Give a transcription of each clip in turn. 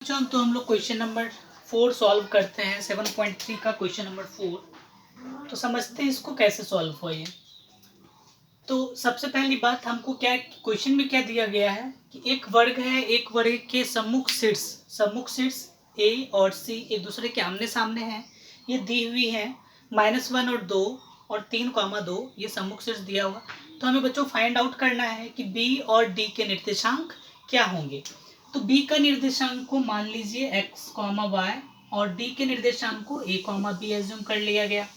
तो हम लोग क्वेश्चन नंबर 4 सॉल्व करते हैं। 7.3 का क्वेश्चन नंबर 4। तो समझते हैं इसको कैसे सॉल्व हुआ ये। तो सबसे पहली बात, हमको क्या क्वेश्चन में क्या दिया गया है कि एक वर्ग है, एक वर्ग के सम्मुख शीर्ष ए और सी एक दूसरे के आमने सामने हैं। ये दी हुई है -1 और 2 और 3,2 ये सम्मुख शीर्ष दिया हुआ। तो हमें बच्चों फाइंड आउट करना है कि बी और डी के निर्देशांक क्या होंगे। तो बी का निर्देशांक को मान लीजिए x, y और डी के निर्देशांक को a, b एज्यूम कर लिया गया।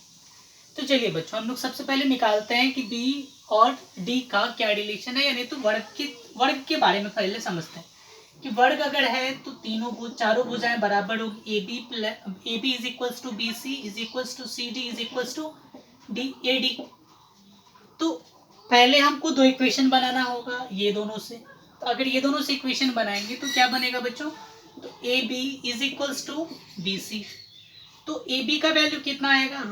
तो चलिए बच्चों, हम लोग सबसे पहले निकालते हैं कि बी और डी का क्या रिलेशन है, यानी तो वर्ग के बारे में पहले समझते हैं कि वर्ग अगर है तो चारों भुजाएं बराबर होगी। A B is equals to B C is equals to C D is equals to D A D. तो पहले हमको दो इक्वेशन बनाना होगा ये दोनों से। तो अगर ये दोनों से इक्वेशन बनाएंगे तो क्या बनेगा बच्चों, तो A B is equals to B C. तो ए बी का वैल्यू कितना आएगा,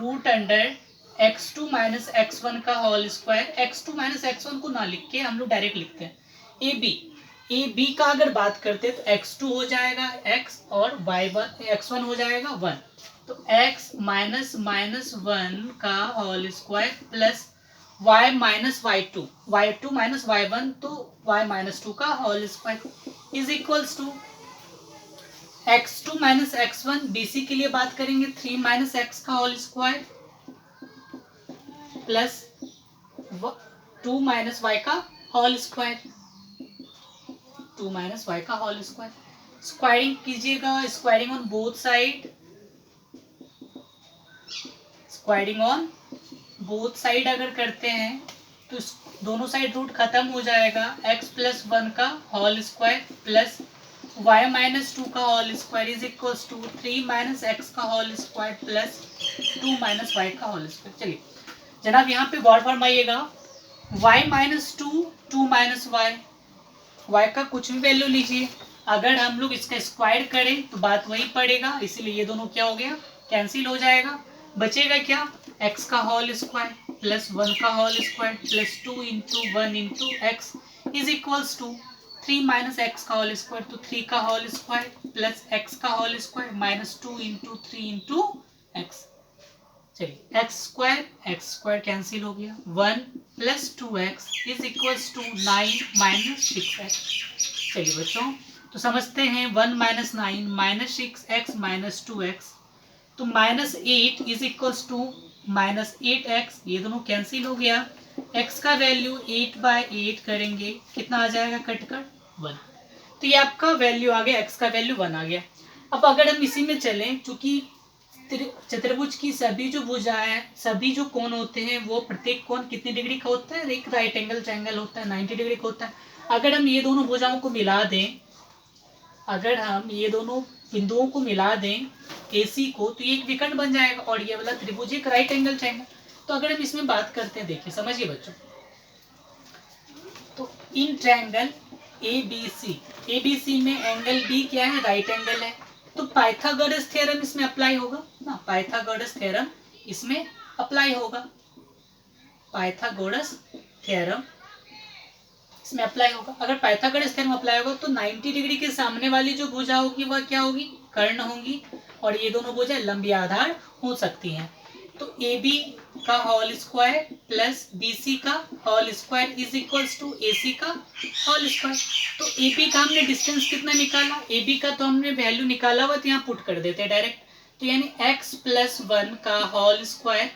√x2 माइनस x1 का whole square. x2 minus x1 को ना लिख के हम लोग डायरेक्ट लिखते हैं ए बी का अगर बात करते हैं तो x2 हो जाएगा x और x1 हो जाएगा 1। तो x माइनस 1 का whole square plus y minus y2 minus y1 तो y माइनस 2 का whole square is equals to x2 minus x1। BC के लिए बात करेंगे 3 माइनस x का whole square plus 2 minus y का होल स्क्वायर, 2 माइनस y का होल स्क्वायर। स्क्वायरिंग कीजिएगा, स्क्वायरिंग ऑन बोथ साइड अगर करते हैं तो दोनों साइड रूट खत्म हो जाएगा। x प्लस 1 का whole square plus y minus 2 का whole square is equals to 3 minus x का whole square plus 2 minus y का होल स्क्वायर। चलिए जनाब यहाँ पे गौर फरमाइएगा, y माइनस 2 माइनस y का कुछ भी वैल्यू लीजिए, अगर हम लोग इसका स्क्वायर करें तो बात वही पड़ेगा, इसीलिए ये दोनों क्या हो गया, कैंसिल हो जाएगा। बचेगा क्या, x का होल स्क्वायर प्लस 1 का whole square plus 2 into 1 into x is equals to 3 minus x का होल स्क्वायर, तो 3 का होल स्क्वायर प्लस एक्स का whole square minus 2 into 3 into x. चलिए एक्स स्क्वायर कैंसिल हो गया, 1 plus 2x is equals to 9 minus 6x। चलिए बच्चों, तो समझते हैं 1 minus 9 minus 6x minus 2x, तो minus 8 is equals to minus 8x। ये दोनों कैंसिल हो गया, x का वैल्यू 8/8 करेंगे, कितना आ जाएगा कटकर 1। तो ये आपका वैल्यू आ गया, x का वैल्यू 1 आ गया। अब अगर हम इसी में चलें, चूंकि चतुर्भुज की सभी जो भुजाएं, सभी जो कोण होते हैं वो प्रत्येक कोण कितनी डिग्री का होता है, एक राइट एंगल ट्रायंगल होता है 90 डिग्री का होता है। अगर हम ये दोनों भुजाओं को मिला दें, अगर हम ये दोनों बिंदुओं को मिला दें AC को, तो ये एक विकर्ण बन जाएगा और ये वाला त्रिभुज एक राइट एंगल ट्रायंगल। तो अगर हम इसमें बात करते हैं, देखिए समझिए बच्चों, तो इन ट्रायंगल ABC में एंगल B क्या है, राइट एंगल है। तो पाइथागोरस थ्योरम इसमें अप्लाई होगा ना, पाइथागोरस थ्योरम इसमें अप्लाई होगा, पाइथागोरस थ्योरम इसमें अप्लाई होगा। अगर पाइथागोरस थ्योरम अप्लाई होगा तो 90 डिग्री के सामने वाली जो भुजा होगी वह क्या होगी, कर्ण होंगी, और ये दोनों भुजा लंबी आधार हो सकती हैं। तो AB का होल स्क्वायर प्लस BC का whole square is equals to AC का होल स्क्वायर। तो AB का हमने डिस्टेंस कितना निकाला, AB का तो हमने वैल्यू निकाला हुआ, तो यहाँ पुट कर देते हैं डायरेक्ट। तो यानी x प्लस 1 का whole square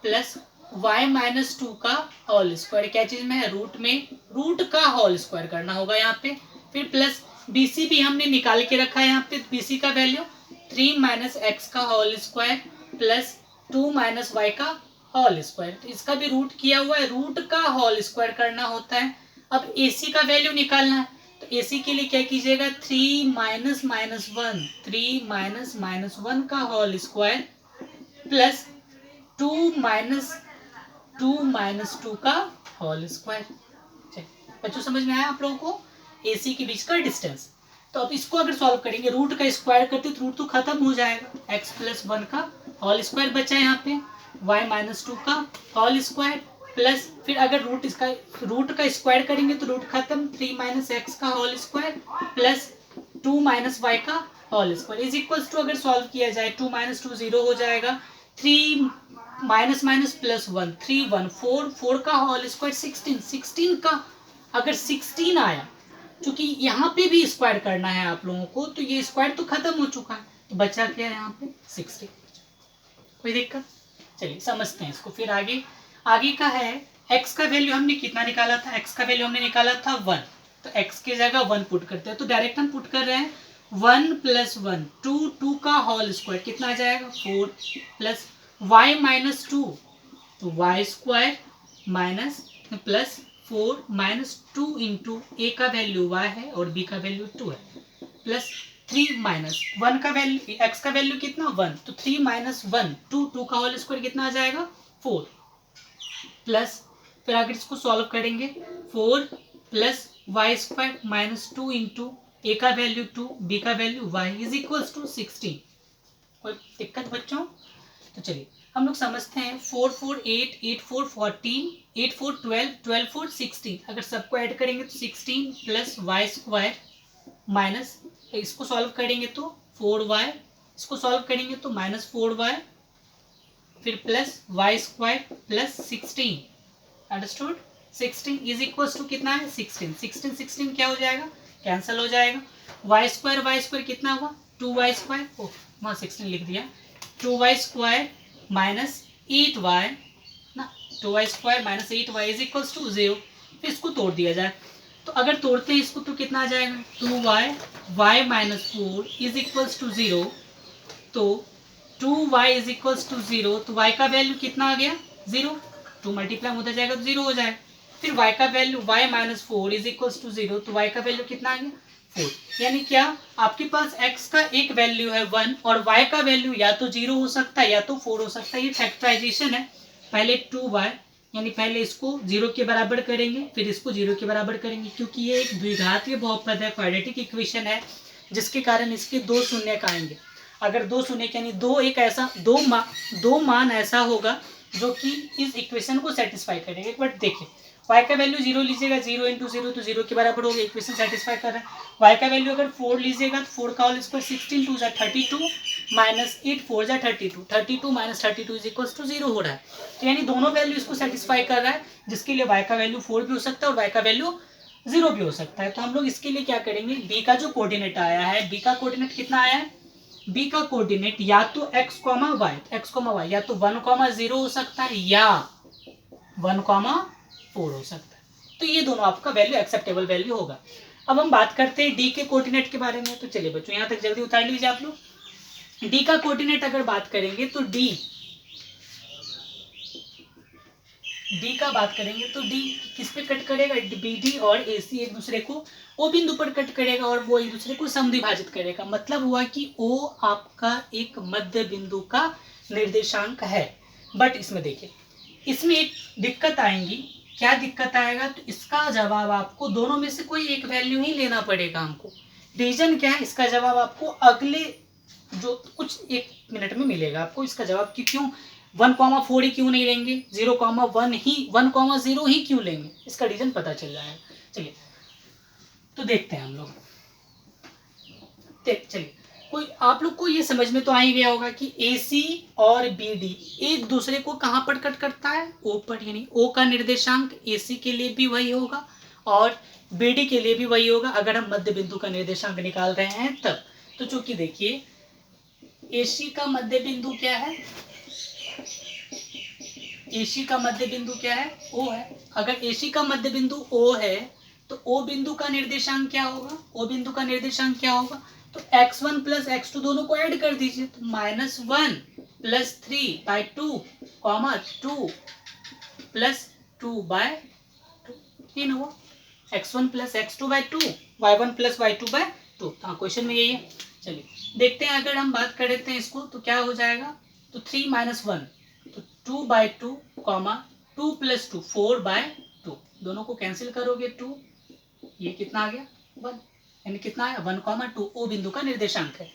plus y minus 2 का होल स्क्वायर, क्या चीज में है, रूट का होल स्क्वायर करना होगा यहाँ पे। फिर प्लस BC भी हमने निकाल के रखा है यहाँ पे, BC का वैल्यू 3 माइनस एक्स का whole square plus 2 minus y का होल स्क्वायर, तो इसका भी रूट किया हुआ है, रूट का होल स्क्वायर करना होता है। अब AC का वैल्यू निकालना है, तो AC के लिए क्या कीजिएगा, 3 माइनस माइनस 1 का होल स्क्वायर प्लस 2 माइनस 2 का होल स्क्वायर। बच्चों समझ में आया आप लोगों को AC के बीच का डिस्टेंस। तो अब इसको अगर सॉल्व करेंगे, रूट का स्क्वायर करते तो रूट तो खत्म हो जाएगा, x प्लस 1 का होल स्क्वायर बचा है यहाँ पे, y माइनस 2 का होल स्क्वायर प्लस, फिर अगर रूट का स्क्वायर करेंगे तो रूट खत्म, 3 माइनस एक्स का whole square plus 2 minus y का whole square is equals to, अगर सॉल्व किया जाए 2 माइनस 2 0 हो जाएगा, 3 माइनस माइनस प्लस 1 3 1 4, 4 का होल स्क्वायर 16, 16 का अगर 16 आया, क्योंकि यहाँ पे भी स्क्वायर करना है आप लोगों को, तो ये स्क्वायर तो खत्म हो चुका है, तो बचा क्या है यहाँ पे 60। कोई दिक्कत? चलिए समझते हैं इसको। फिर आगे आगे का है x का वैल्यू हमने कितना निकाला था, x का वैल्यू हमने निकाला था 1, तो x की जगह 1 पुट करते हैं, तो डायरेक्ट हम पुट कर रहे हैं 1 प्लस 1 2, 2 का होल स्क्वायर कितना आ जाएगा 4, प्लस y माइनस 2, तो y square minus plus 4 minus 2 into a का वैल्यू y है और b का वैल्यू 2 है, प्लस 3 माइनस 1 का वैल्यू x का वैल्यू कितना 1, तो 3 माइनस 1 2, 2 का होल स्क्वायर कितना आ जाएगा 4, प्लस फिर अगर इसको सॉल्व करेंगे 4 plus y square minus 2 into a का वैल्यू 2 बी का value y is equals to 16। कोई दिक्कत बच्चों? तो चलिए हम लोग समझते हैं 4 4 8 8 4 14 8 4 12 12 4 16, अगर सबको ऐड करेंगे तो 16 प्लस वाई स्क्वायर माइनस, इसको सॉल्व करेंगे तो 4y, इसको सॉल्व करेंगे तो माइनस 4y, फिर plus y square plus 16, understood? 16 is equal to कितना है 16, 16 16 क्या हो जाएगा कैंसिल हो जाएगा, वाई स्क्वायर कितना हुआ 2y स्क्वायर, ओ वहाँ 16 लिख दिया, 2y स्क्वायर माइनस 8y ना, 2y square minus 8y is equal to 0, फिर इसको तोड़ दिया जाए, तो अगर तोड़ते हैं इसको तो कितना आ जाएगा 2y y minus 4 is equals to 0, तो 2y इज इक्वल्स टू 0, तो y का वैल्यू कितना आ गया 0, 2 मल्टीप्लाई होता जाएगा तो 0 हो जाएगा, फिर y का value y minus 4 is equals to 0, तो y का वैल्यू कितना आ गया 4, यानी क्या आपके पास x का एक वैल्यू है 1 और y का वैल्यू या तो 0 हो सकता है या तो 4 हो सकता है, ये फैक्टराइजेशन है, पहले 2y यानी पहले इसको 0 के बराबर करेंगे फिर इसको 0 के बराबर करेंगे, क्योंकि ये एक द्विघातीय बहुपद है, क्वाड्रेटिक इक्वेशन है, जिसके कारण इसके दो शून्यक आएंगे, अगर दो शून्यक यानी दो मान ऐसा होगा जो कि इस इक्वेशन को सेटिस्फाई करेगा। बट देखिए y का वैल्यू 0 लीजिएगा, 0 इंटू 0 तो 0 के बराबर हो गया, इक्वेशन सेटिस्फाई कर रहा है, y का वैल्यू अगर 4 लीजिएगा तो 4 का whole square 16 2 32 minus 8 4 32, 32 minus 32 is equal to 0 हो रहा है, तो यानी दोनों वैल्यू इसको सेटिस्फाई कर रहा है, जिसके लिए y का वैल्यू 4 भी हो सकता है और y का वैल्यू 0 भी हो सकता है। तो हम लोग इसके लिए क्या करेंगे, b का जो कोऑर्डिनेट आया है, b का कोऑर्डिनेट कितना आया है, b का कोऑर्डिनेट या तो x, y या तो 1, 0 हो सकता है या 1, 4 हो सकता है, तो ये दोनों आपका वैल्यू एक्सेप्टेबल वैल्यू होगा। अब हम बात करते हैं डी के कोऑर्डिनेट के बारे में, तो चलिए बच्चों यहाँ तक जल्दी उतार लीजिए आप लोग। डी का कोऑर्डिनेट अगर बात करेंगे तो डी का बात करेंगे तो डी किस पे कट करेगा, बी डी और ए सी एक दूसरे को ओ बिंदु पर कट करेगा और वो एक दूसरे को समद्विभाजित करेगा, मतलब हुआ कि ओ आपका एक मध्य बिंदु का निर्देशांक है। बट इसमें देखिए इसमें एक दिक्कत आएंगी, क्या दिक्कत आएगा, तो इसका जवाब आपको दोनों में से कोई एक वैल्यू ही लेना पड़ेगा हमको। रीजन क्या है, इसका जवाब आपको अगले जो कुछ 1 मिनट में मिलेगा आपको इसका जवाब कि क्यों 1, 4 ही क्यों नहीं लेंगे, 0, 0 ही क्यों लेंगे, इसका रीजन पता चल जाएगा। चलिए तो देखते हैं हम लोग, चलिए कोई आप लोग को ये समझ में तो आ ही गया होगा कि AC और BD एक दूसरे को कहाँ पर कट करता है, O पर, यानी O का निर्देशांक AC के लिए भी वही होगा और BD के लिए भी वही होगा अगर हम मध्य बिंदु का निर्देशांक निकाल रहे हैं तब। तो चूंकि देखिए AC का मध्य बिंदु क्या है, AC का मध्य बिंदु क्या है O है, अगर AC का मध्य बिंदु O है तो O बिंदु का निर्देशांक क्या होगा, O बिंदु का निर्देशांक क्या होगा, तो x1 प्लस x2 दोनों को ऐड कर दीजिए, तो -1 प्लस 3/2 2 प्लस 2/2 तीन हुआ, x1 plus x2/2 y1 plus y2/2। हाँ क्वेश्चन में यही है। चलिए देखते हैं अगर हम बात कर लेते हैं इसको तो क्या हो जाएगा, तो 3 - 1 तो 2/2 2 प्लस 2 4/2, दोनों को कैंसिल करोगे 2, ये कितना आ गया 1, यानी कितना है 1, 2 ओ बिंदु का निर्देशांक है।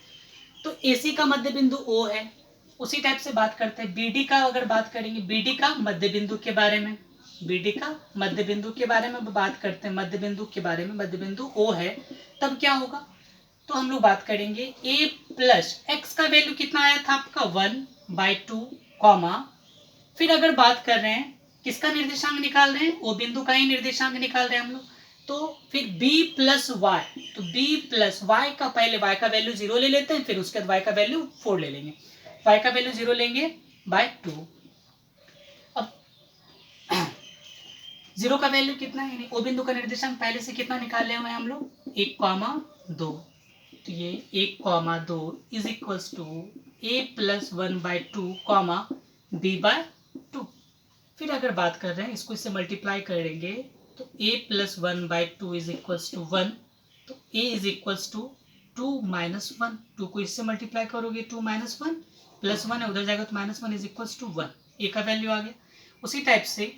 तो AC का मध्य बिंदु O है, उसी टाइप से बात करते हैं BD का, अगर बात करेंगे BD का मध्य बिंदु के बारे में, BD का मध्य बिंदु के बारे में बात करते हैं, मध्य बिंदु के बारे में, मध्य बिंदु O है तब क्या होगा, तो हम लोग बात करेंगे a प्लस एक्स का वैल्यू कितना आया था आपका 1/2 कॉमा, फिर अगर बात कर रहे हैं किसका निर्देशांक निकाल रहे हैं, ओ बिंदु का ही निर्देशांक निकाल रहे हैं हम लोग, तो फिर b प्लस वाई, तो b प्लस वाई का पहले y का वैल्यू 0 ले लेते हैं, फिर उसके बाद y का वैल्यू 4 ले लेंगे, y का वैल्यू 0 लेंगे बाय 2। अब 0 का वैल्यू कितना है, यानी ओ बिंदु का निर्देशांक पहले से कितना निकाले हुए हैं हम लोग 1,2, तो ये 1,2 is equals to a plus 1/2 comma b/2। फिर अगर बात कर रहे हैं इसको इससे मल्टीप्लाई करेंगे तो a plus 1/2 is equals to 1, तो a is equals to 2 minus 1, 2 को इससे मल्टीप्लाई करोगे 2 माइनस 1 प्लस 1 है, उधर जाएगा तो minus 1 is equals to 1, a का वैल्यू आ गया। उसी टाइप से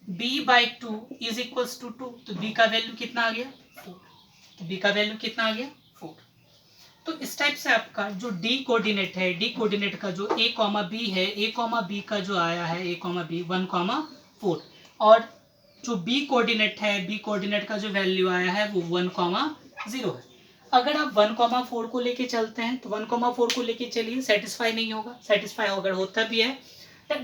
b/2 इज इक्वल्स टू 2, तो b का वैल्यू कितना आ गया 4, तो b का वैल्यू कितना आ गया 4। तो इस टाइप से आपका जो डी कोऑर्डिनेट है, डी कोऑर्डिनेट का जो a कॉमा बी है, a कॉमा बी का जो आया है a कॉमा बी 1,4, और जो b कोऑर्डिनेट है, b कोऑर्डिनेट का जो वैल्यू आया है वो 1,0 है। अगर आप 1,4 को लेके चलते हैं तो 1,4 को लेके चलिए, सेटिस्फाई नहीं होगा, सेटिस्फाई अगर होता भी है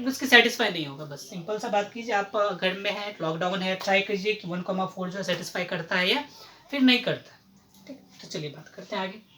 उसके सेटिस्फाई नहीं होगा। बस सिंपल सा बात कीजिए, आप घर में है, लॉकडाउन है, ट्राई कीजिए कि 1,4 जो सेटिस्फाई करता है या फिर नहीं करता है। ठीक, तो चलिए बात करते हैं आगे।